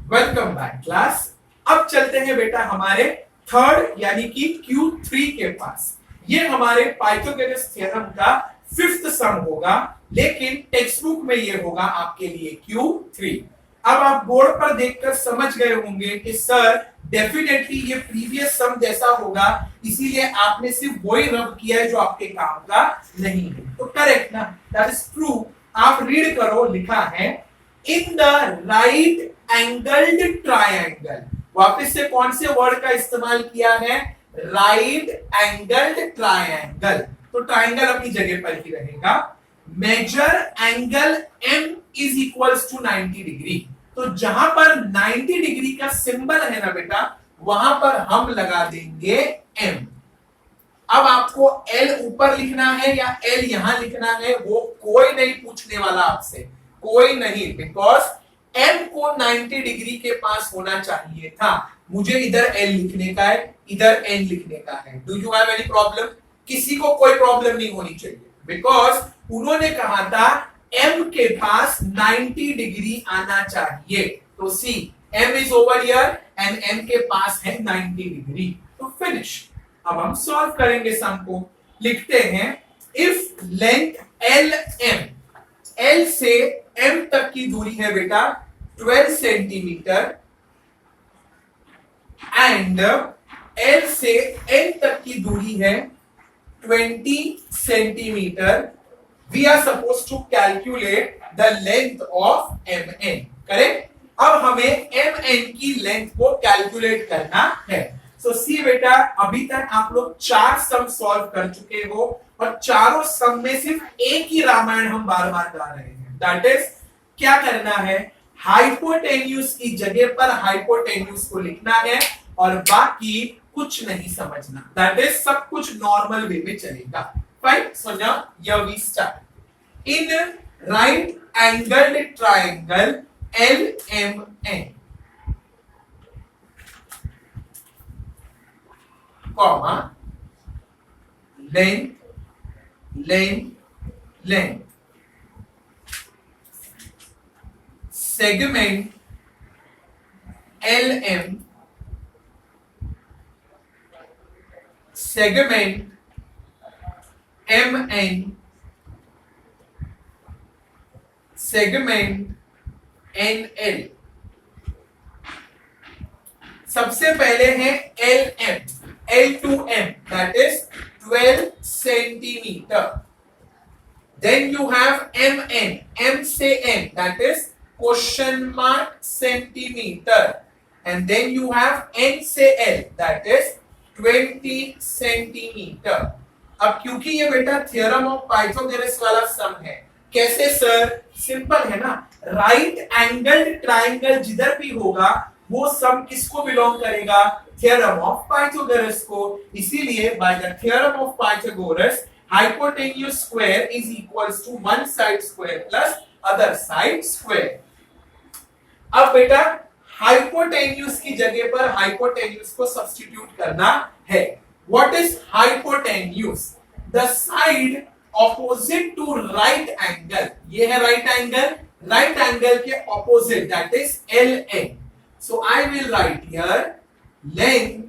Welcome back class. अब चलते हैं बेटा हमारे थर्ड यानी कि Q3 के पास। ये हमारे पाइथागोरस थ्योरम का फिफ्थ सम होगा, लेकिन टेक्स्ट बुक में ये होगा आपके लिए Q3। अब आप बोर्ड पर देखकर समझ गए होंगे कि सर डेफिनेटली ये प्रीवियस सम जैसा होगा, इसीलिए आपने सिर्फ वही रब किया है जो आपके काम का नहीं है। तो करेक्ट ना, दैट इज ट्रू। आप रीड करो, लिखा है in the right angled triangle. वापस से कौन से वर्ड का इस्तेमाल किया है? Right angled triangle. तो ट्रायंगल अपनी जगह पर ही रहेगा। Measure angle M is equals to 90 degree. तो जहां पर 90 डिग्री का सिंबल है ना बेटा, वहां पर हम लगा देंगे एम। अब आपको एल ऊपर लिखना है या एल यहां लिखना है, वो कोई नहीं पूछने वाला आपसे, कोई नहीं, बिकॉज एम को 90 डिग्री के पास होना चाहिए था। मुझे इधर एल लिखने का है, इधर एन लिखने का है। Do you have any problem? किसी को कोई प्रॉब्लम नहीं होनी चाहिए, बिकॉज उन्होंने कहा था एम के पास 90 डिग्री आना चाहिए। तो see M is over here and M के पास है 90 डिग्री। तो फिनिश। अब हम सॉल्व करेंगे सम को। लिखते हैं if length L M, L से एम तक की दूरी है बेटा 12 सेंटीमीटर एंड एल से एन तक की दूरी है 20 centimetre. We are suppose to calculate the length of M N. Correct? अब हमें एम एन की लेंथ को कैलकुलेट करना है। सो सी बेटा, अभी तक आप लोग 4 सम सॉल्व कर चुके हो और चारों सम में सिर्फ एक ही रामायण हम बार बार गा रहे हैं। दैट इज, क्या करना है? हाइपोटेन्यूज की जगह पर हाइपोटेन्यूज को लिखना है और बाकी कुछ नहीं समझना। दैट इज, सब कुछ नॉर्मल वे में चलेगा। Fine. So now here we start. In right angled triangle L M N comma length length length segment L M segment M N segment N L. सबसे पहले है L M, L to M, that is 12 centimetre. Then you have M N, M से N, that is question mark centimetre. And then you have N से L, that is 20 centimetre. अब क्योंकि ये बेटा theorem of Pythagoras वाला सम है, कैसे sir? Simple है ना, राइट एंगल्ड ट्रायंगल जिधर भी होगा वो सम किसको बिलोंग करेगा? थ्योरम ऑफ पाइथागोरस को। इसीलिए by the theorem of Pythagoras hypotenuse square is equals to one side square plus other side square. अब बेटा हाइपोटेन्यूज की जगह पर हाइपोटेन्यूज को सब्स्टिट्यूट करना है। What is hypotenuse? The side opposite to right angle. ये है राइट एंगल, राइट एंगल के opposite, that is L N. So I will write here length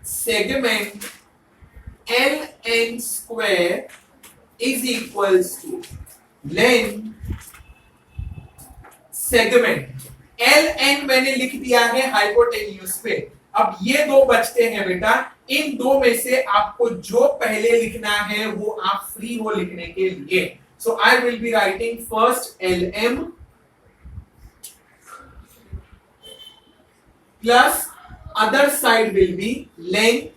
segment ln square is equals to length segment ln मैंने लिख दिया है hypotenuse पे। अब ये दो बचते हैं बेटा, इन दो में से आपको जो पहले लिखना है वो आप फ्री हो लिखने के लिए। So I will be writing first lm plus other side will be length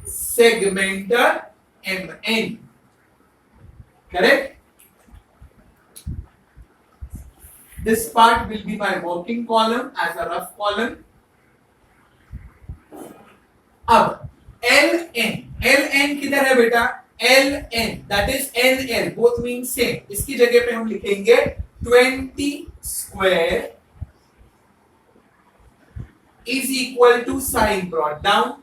segment mn. Correct? This part will be my working column as a rough column. अब ln किधर है बेटा? ln that is nl, both mean same। इसकी जगह पे हम लिखेंगे 20 square is equal to sine brought down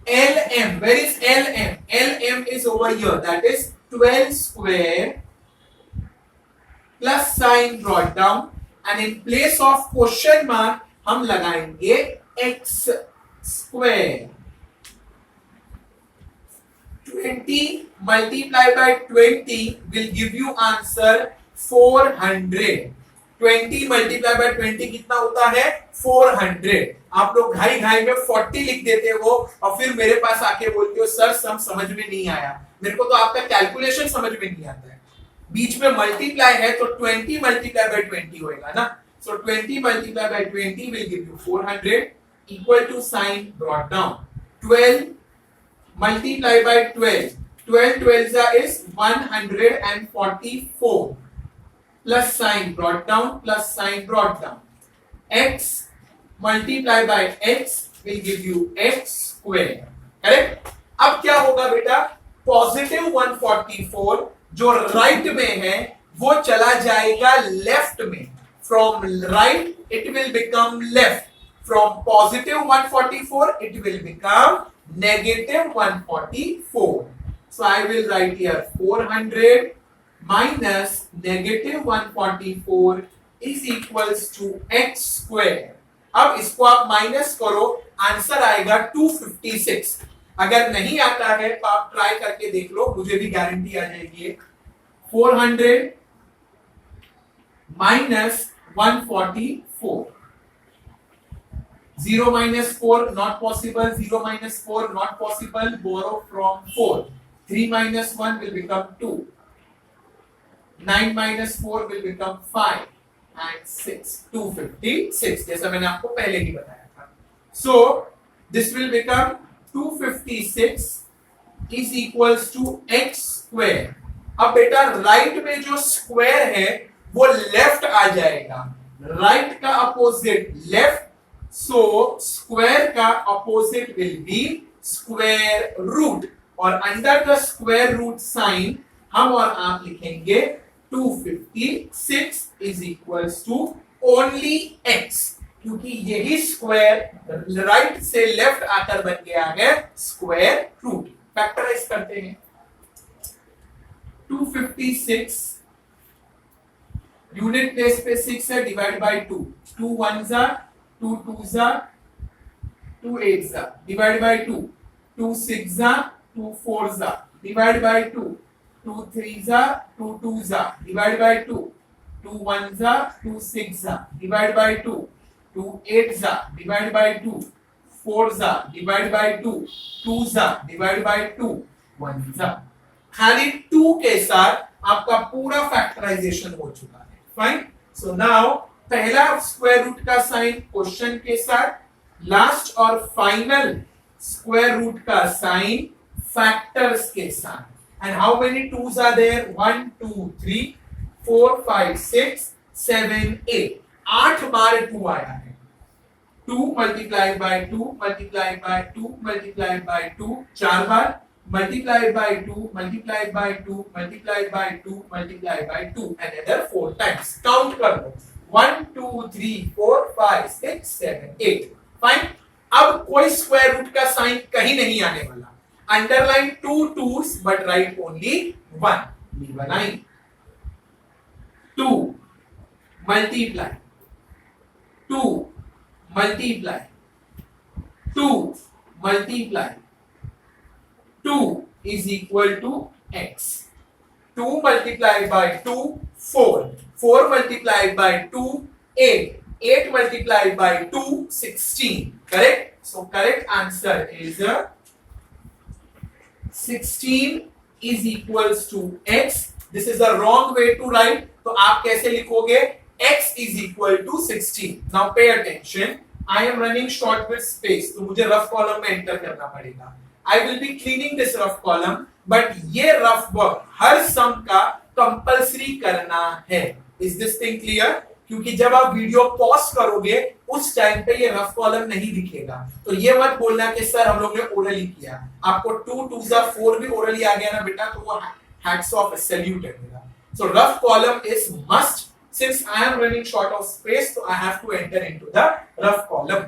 lm. Where is lm? lm is over here, that is 12 square plus sign brought down and in place of question mark हम लगाएंगे x square. 20 multiplied by 20 will give you answer 400। 20 multiplied by 20 कितना होता है 400। आप लोग घाई घाई में 40 लिख देते हो और फिर मेरे पास आके बोलते हो सर सम समझ में नहीं आया। मेरे को तो आपका कैलकुलेशन समझ में नहीं आता है, बीच में मल्टीप्लाई है तो 20 multiplied by 20 होएगा ना। So 20 multiplied by 20 will give you 400 equal to sign brought down। 12 multiply by 12, 12 12 is 144 plus sign brought down plus sign brought down। x multiply by x will give you x square। Correct. अब क्या होगा बेटा, positive 144 जो right में है वो चला जाएगा लेफ्ट में। From right it will become left, from positive 144 it will become negative 144। So I will write here 400 minus negative 144 is equals to x square। अब इसको आप माइनस करो, आंसर आएगा 256। अगर नहीं आता है तो आप ट्राई करके देख लो, मुझे भी गारंटी आ जाएगी। 400 minus 144, 0 minus 4 not possible, 0 minus 4 not possible, borrow from 4, 3 minus 1 will become 2, 9 minus 4 will become 5 and 6, 256 जैसा मैंने आपको पहले ही बताया था। So this will become 256 is equals to x square। अब बेटा राइट में जो स्क्वायर है वो लेफ्ट आ जाएगा, राइट का अपोजिट लेफ्ट, सो स्क्वायर का opposite will be square root, और under the square root sign हम और आप लिखेंगे 256 is equals to only x, क्योंकि यही स्क्वायर राइट से लेफ्ट आकर बन गया है स्क्वायर रूट। फैक्टराइज करते हैं। 256 यूनिट प्लेस पे 6 है, डिवाइड बाय 2, 2 1 जा, 2 2 जा, 2 8 जा, डिवाइड बाय 2, 2 6 जा, 2 4 जा, डिवाइड बाय 2, 2 3 जा, 2 2 जा, डिवाइड बाय 2, 2 1 जा, 2 6 जा, डिवाइड बाय 2, 2 8 जा, डिवाइड बाय 2, 4 जा, डिवाइड बाय 2, 2 जा, डिवाइड बाय 2, 1 जा। खाली 2 के साथ आपका पूरा फैक्टराइजेशन हो चुका है। फाइन। सो नाउ पहला स्क्वायर रूट का साइन क्वेश्चन के साथ, लास्ट और फाइनल स्क्वायर रूट का साइन फैक्टर्स के साथ। And how many twos are there, 1 2 3 4 5 6 7 8, 8 बार 2 आया है। 2 multiplied by 2 multiplied by 2 multiplied by 2 4 bar, multiplied by 2 multiplied by 2 multiplied by 2 multiplied by 2 another 4 times। Count कर लो, 1 2 3 4 5 6 7 8। फाइन। अब कोई स्क्वायर रूट का साइन कहीं नहीं आने वाला। Underline 2 2s but right only 1, leave a line. 2 multiply 2 multiply 2 multiply 2 is equal to x। 2 multiplied by 2 4, 4 multiplied by 2 8, 8 multiplied by 2 16। correct? So correct answer is 16 is equals to x। this is the wrong way to write, तो आप कैसे लिखोगे, x is equal to 16। now pay attention, I am running short with space, तो मुझे rough column में enter करना पड़ेगा। I will be cleaning this rough column, but ये rough work हर सम का कंपल्सरी करना है। Is this thing clear? क्योंकि जब आप वीडियो पॉज करोगे उस टाइम पे ये रफ कॉलम नहीं दिखेगा, तो ये मत बोलना कि सर हम लोग ने ओरली किया। आपको 2 2 जा 4 भी ओरली आ गया ना बेटा, तो वो हैट्स ऑफ, सैल्यूट है मेरा। सो rough column is must, since I am running short of space, so I have to enter into the rough column।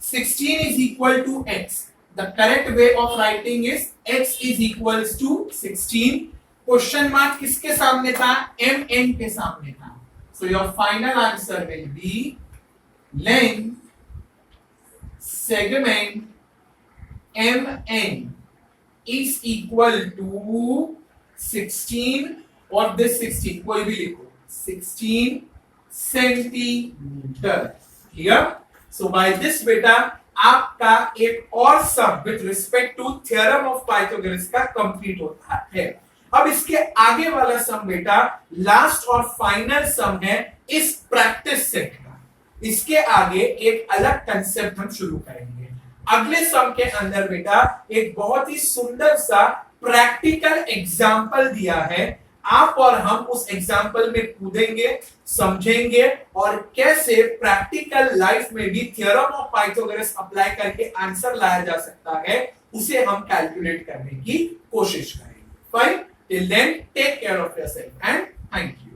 16 is equal to x. The correct way of writing is x is equals to 16. Question mark किसके सामने था? mn के सामने था. So your final answer will be length segment mn is equal to 16 और this 16 कोई भी लिखो 16 centimetre. Clear? So by this बेटा आपका एक और sum with respect to theorem of Pythagoras का कंप्लीट होता है. अब इसके आगे वाला सम बेटा लास्ट और फाइनल सम है इस प्रैक्टिस सेट का. इसके आगे एक अलग कंसेप्ट हम शुरू करेंगे. अगले सम के अंदर बेटा एक बहुत ही सुंदर सा प्रैक्टिकल एग्जाम्पल दिया है. आप और हम उस एग्जाम्पल में कूदेंगे, समझेंगे और कैसे प्रैक्टिकल लाइफ में भी थ्योरम ऑफ पाइथागोरस अप्लाई करके आंसर लाया जा सकता है, उसे हम कैलकुलेट करने की कोशिश करेंगे. Fine, till then take care of yourself and thank you.